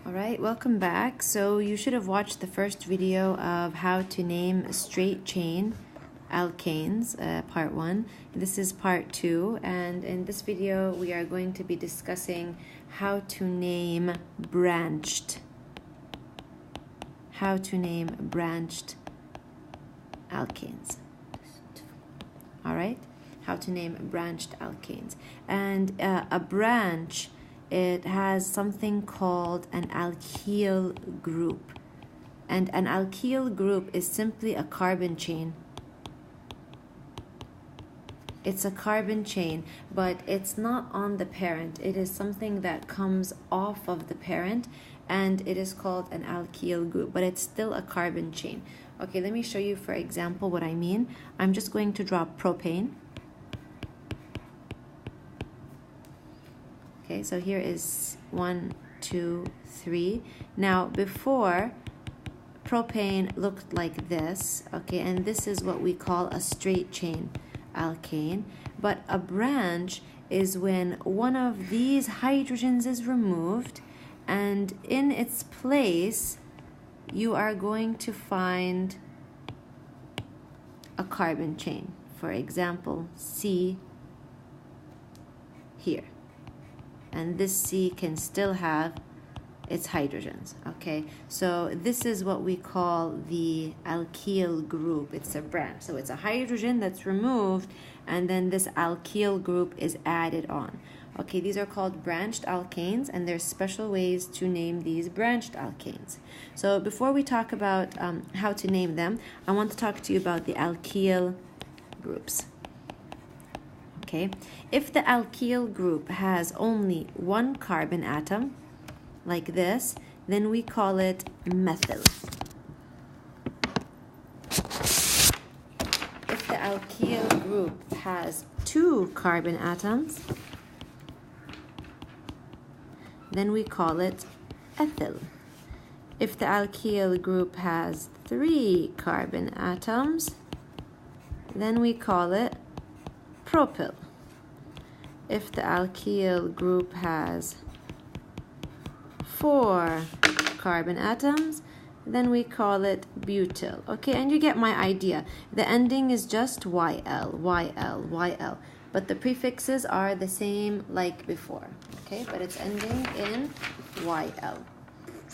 Alright, welcome back. So you should have watched the first video of how to name straight chain alkanes, part 1. This is part 2, and in this video we are going to be discussing how to name branched alkanes. Alright, how to name branched alkanes. And a branch, it has something called an alkyl group. And an alkyl group is simply a carbon chain. It's a carbon chain, but it's not on the parent. It is something that comes off of the parent, and it is called an alkyl group, but it's still a carbon chain. Okay, let me show you, for example, what I mean. I'm just going to draw propane. Okay, so here is 1, 2, 3. Now, before, propane looked like this, okay, and this is what we call a straight chain alkane. But a branch is when one of these hydrogens is removed, and in its place, you are going to find a carbon chain. For example, C here. And this C can still have its hydrogens, okay? So this is what we call the alkyl group. It's a branch. So it's a hydrogen that's removed, and then this alkyl group is added on. Okay, these are called branched alkanes, and there's special ways to name these branched alkanes. So before we talk about how to name them, I want to talk to you about the alkyl groups. Okay, if the alkyl group has only one carbon atom, like this, then we call it methyl. If the alkyl group has two carbon atoms, then we call it ethyl. If the alkyl group has three carbon atoms, then we call it propyl. If the alkyl group has 4 carbon atoms, then we call it butyl. Okay, and you get my idea. The ending is just YL, YL, YL. But the prefixes are the same like before. Okay, but it's ending in YL.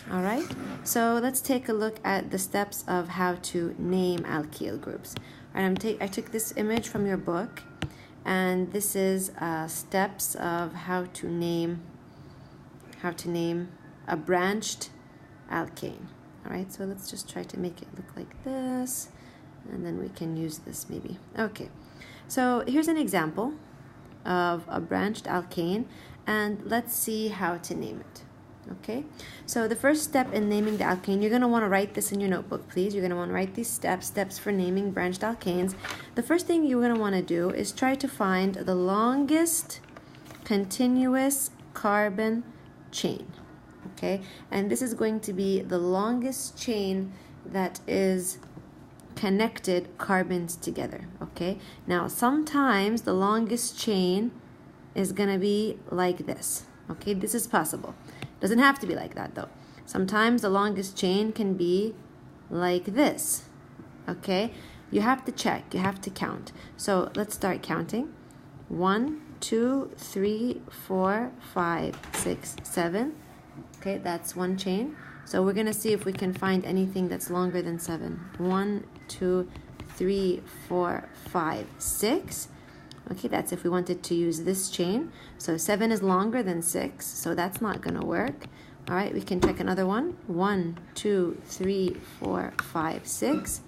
All right, so let's take a look at the steps of how to name alkyl groups. All right, I took this image from your book, and this is steps of how to name a branched alkane. All right, so let's just try to make it look like this, and then we can use this maybe. Okay, so here's an example of a branched alkane, and let's see how to name it. Okay, so the first step in naming the alkane, you're going to want to write this in your notebook, please. You're going to want to write these steps for naming branched alkanes. The first thing you're going to want to do is try to find the longest continuous carbon chain. Okay, and this is going to be the longest chain that is connected carbons together. Okay, now sometimes the longest chain is going to be like this. Okay, this is possible. Doesn't have to be like that though. Sometimes the longest chain can be like this. Okay, you have to check, you have to count. So let's start counting. 1, 2, 3, 4, 5, 6, 7. Okay, that's one chain. So we're gonna see if we can find anything that's longer than 7. 1, 2, 3, 4, 5, 6. Okay, that's if we wanted to use this chain. So 7 is longer than 6, so that's not gonna work. All right, we can check another one. 1, 2, 3, 4, 5, 6.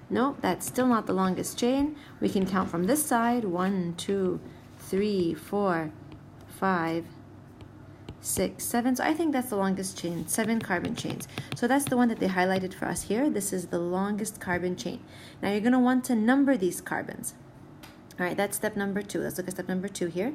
No, that's still not the longest chain. We can count from this side. 1, 2, 3, 4, 5, 6, 7. So I think that's the longest chain, 7 carbon chains. So that's the one that they highlighted for us here. This is the longest carbon chain. Now you're gonna want to number these carbons. All right, that's step number 2. Let's look at step number 2 here.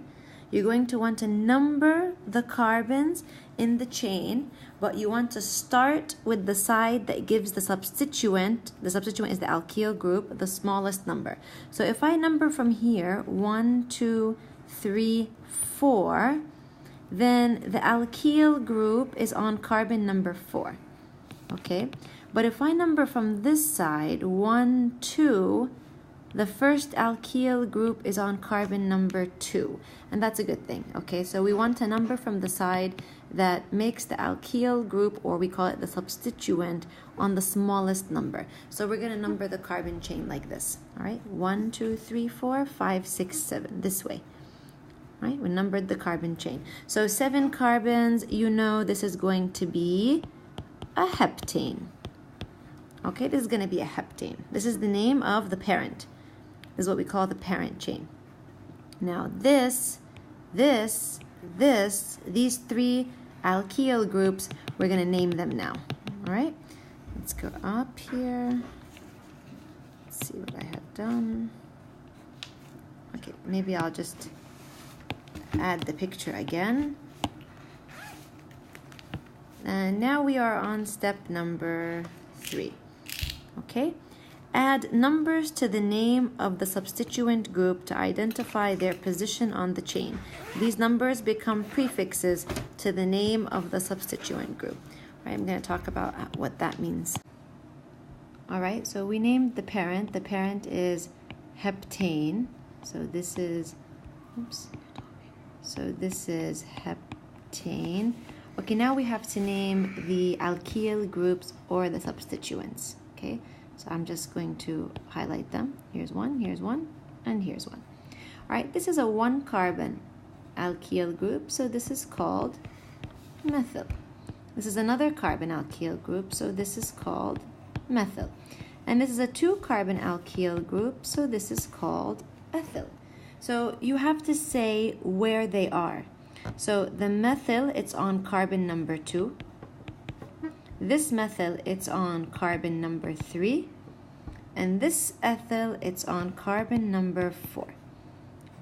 You're going to want to number the carbons in the chain, but you want to start with the side that gives the substituent. The substituent is the alkyl group, the smallest number. So if I number from here, 1, 2, 3, 4, then the alkyl group is on carbon number 4. Okay, but if I number from this side, 1, 2, the first alkyl group is on carbon number 2, and that's a good thing. Okay, so we want a number from the side that makes the alkyl group, or we call it the substituent, on the smallest number. So we're going to number the carbon chain like this. All right, 1, 2, 3, 4, 5, 6, 7, this way. Right, we numbered the carbon chain. So 7 carbons, you know this is going to be a heptane. Okay, this is going to be a heptane. This is the name of the parent. This is what we call the parent chain. Now these 3 alkyl groups, we're going to name them now. All right, let's go up here. Let's see what I have done. Okay, maybe I'll just add the picture again. And now we are on step number 3. Okay, add numbers to the name of the substituent group to identify their position on the chain. These numbers become prefixes to the name of the substituent group. All right, I'm going to talk about what that means. All right, so we named the parent. The parent is heptane. So this is, oops. So this is heptane. Okay, now we have to name the alkyl groups or the substituents. Okay, so I'm just going to highlight them. Here's one, and here's one. All right, this is a 1 carbon alkyl group, so this is called methyl. This is another carbon alkyl group, so this is called methyl. And this is a 2 carbon alkyl group, so this is called ethyl. So you have to say where they are. So the methyl, it's on carbon number 2. This methyl, it's on carbon number 3. And this ethyl, it's on carbon number 4.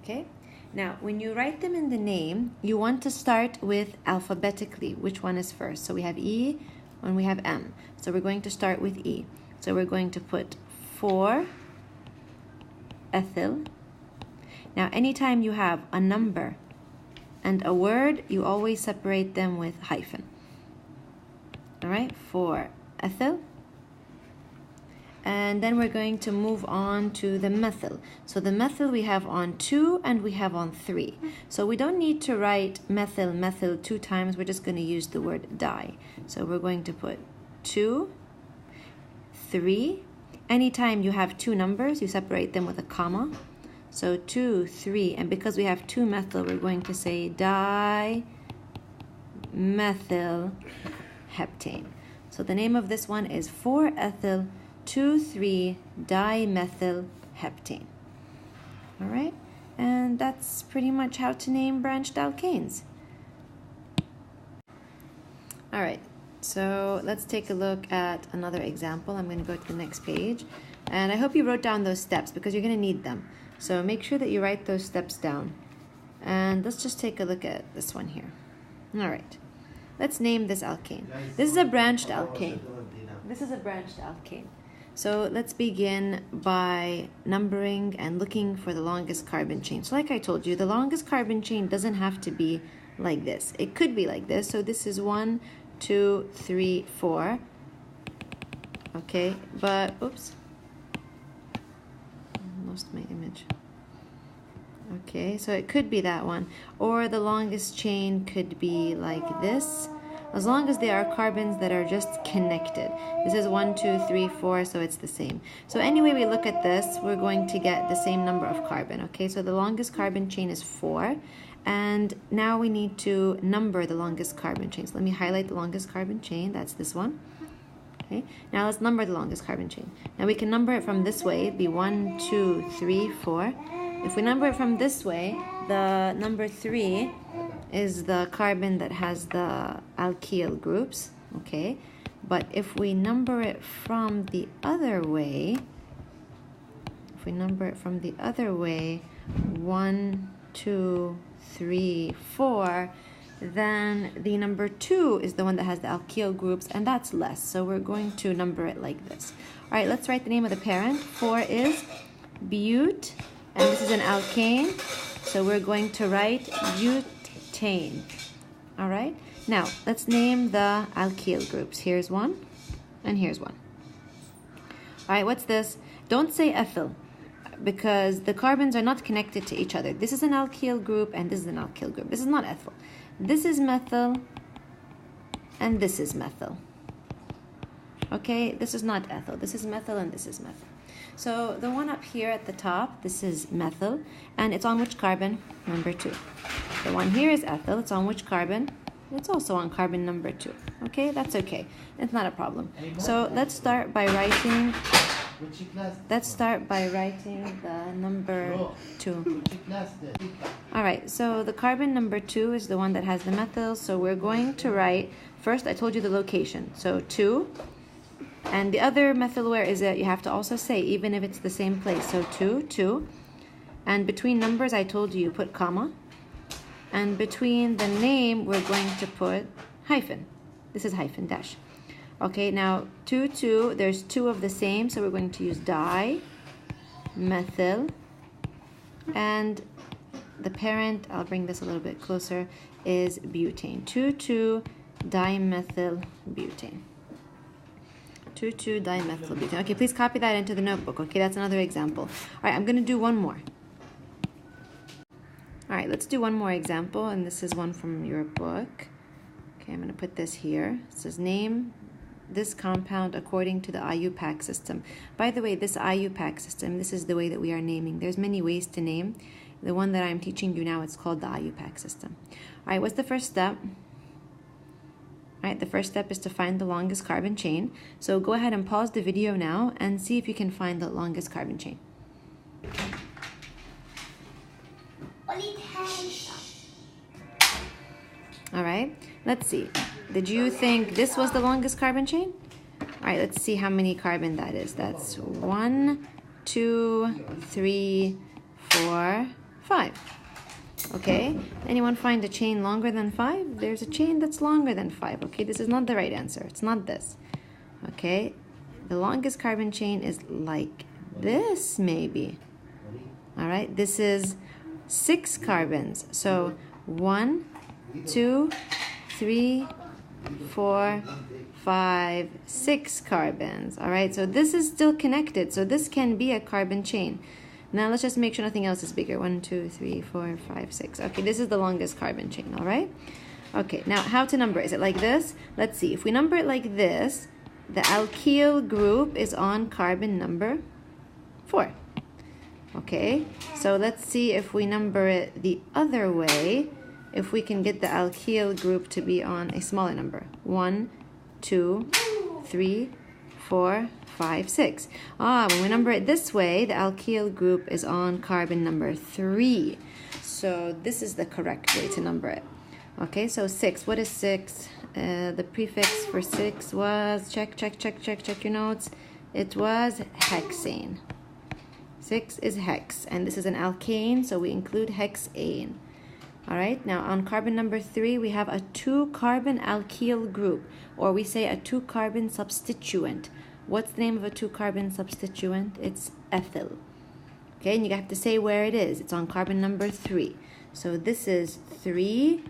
Okay? Now, when you write them in the name, you want to start with alphabetically. Which one is first? So we have E and we have M. So we're going to start with E. So we're going to put 4 ethyl. Now, anytime you have a number and a word, you always separate them with hyphen. All right, 4 ethyl. And then we're going to move on to the methyl. So the methyl we have on 2 and we have on 3. So we don't need to write methyl, methyl 2 times. We're just going to use the word di. So we're going to put 2, 3. Anytime you have 2 numbers, you separate them with a comma. So 2, 3, and because we have 2 methyl, we're going to say dimethyl heptane. So the name of this one is 4-ethyl 2,3-dimethyl heptane. All right, and that's pretty much how to name branched alkanes. All right, so let's take a look at another example. I'm going to go to the next page, and I hope you wrote down those steps because you're going to need them. So make sure that you write those steps down. And let's just take a look at this one here. All right, let's name this alkane. This is a branched alkane. This is a branched alkane. So let's begin by numbering and looking for the longest carbon chain. So like I told you, the longest carbon chain doesn't have to be like this. It could be like this. So this is 1, 2, 3, 4. Okay, but oops. Lost my image. Okay, so it could be that one, or the longest chain could be like this, as long as they are carbons that are just connected. This is 1, 2, 3, 4, so it's the same. So anyway we look at this, we're going to get the same number of carbon. Okay, so the longest carbon chain is 4, and now we need to number the longest carbon chain. So let me highlight the longest carbon chain. That's this one. Okay, now let's number the longest carbon chain. Now we can number it from this way. It'd be 1, 2, 3, 4. If we number it from this way, the number 3 is the carbon that has the alkyl groups. Okay, but if we number it from the other way, 1, 2, 3, 4, then the number 2 is the one that has the alkyl groups, and that's less. So we're going to number it like this. All right, let's write the name of the parent. 4 is bute, and this is an alkane. So we're going to write butane. All right, now let's name the alkyl groups. Here's one, and here's one. All right, what's this? Don't say ethyl, because the carbons are not connected to each other. This is an alkyl group, and this is an alkyl group. This is not ethyl. This is methyl, and this is methyl. Okay, this is not ethyl. This is methyl, and this is methyl. So the one up here at the top, this is methyl, and it's on which carbon? Number 2. The one here is ethyl. It's on which carbon? It's also on carbon number 2. Okay, that's okay. It's not a problem. So let's start by writing. Let's start by writing the number 2. All right. So the carbon number 2 is the one that has the methyl. So we're going to write first. I told you the location. So 2. And the other methyl, where is it? You have to also say, even if it's the same place. So 2, 2. And between numbers, I told you put comma. And between the name, we're going to put hyphen. This is hyphen dash. Okay, now 2, 2. There's 2 of the same, so we're going to use di, methyl. And the parent, I'll bring this a little bit closer, is butane. 2, 2 dimethyl butane. 2, 2 dimethyl butane. Okay, please copy that into the notebook. Okay, that's another example. All right, I'm going to do one more. All right, let's do one more example, and this is one from your book. Okay, I'm going to put this here. It says name this compound according to the IUPAC system. By the way, this IUPAC system, this is the way that we are naming. There's many ways to name. The one that I'm teaching you now, it's called the IUPAC system. All right, what's the first step? All right, the first step is to find the longest carbon chain. So go ahead and pause the video now and see if you can find the longest carbon chain. All right, let's see. Did you think this was the longest carbon chain? All right, let's see how many carbon that is. That's 1, 2, 3, 4, 5. Okay, anyone find a chain longer than 5? There's a chain that's longer than 5. Okay, this is not the right answer. It's not this. Okay, the longest carbon chain is like this, maybe. All right, this is 6 carbons. So 1, 2, 3, 4, 5, 6 carbons. All right, so this is still connected. So this can be a carbon chain. Now let's just make sure nothing else is bigger. 1, 2, 3, 4, 5, 6. Okay, this is the longest carbon chain, all right? Okay, now how to number? Is it like this? Let's see. If we number it like this, the alkyl group is on carbon number 4. Okay, so let's see if we number it the other way, if we can get the alkyl group to be on a smaller number. 1, 2, 3, 4, 5, 6. When we number it this way, the alkyl group is on carbon number 3. So this is the correct way to number it. Okay, so 6. What is 6? The prefix for 6 was, check your notes. It was hexane. 6 is hex, and this is an alkane, so we include hexane. All right, now on carbon number 3, we have a 2-carbon alkyl group, or we say a 2-carbon substituent. What's the name of a 2-carbon substituent? It's ethyl. Okay, and you have to say where it is. It's on carbon number 3. So this is 3-ethyl.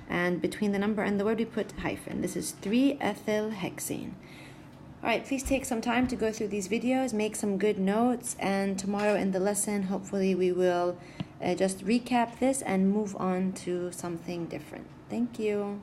And between the number and the word, we put hyphen. This is 3-ethyl hexane. All right, please take some time to go through these videos, make some good notes, and tomorrow in the lesson, hopefully we will just recap this and move on to something different. Thank you.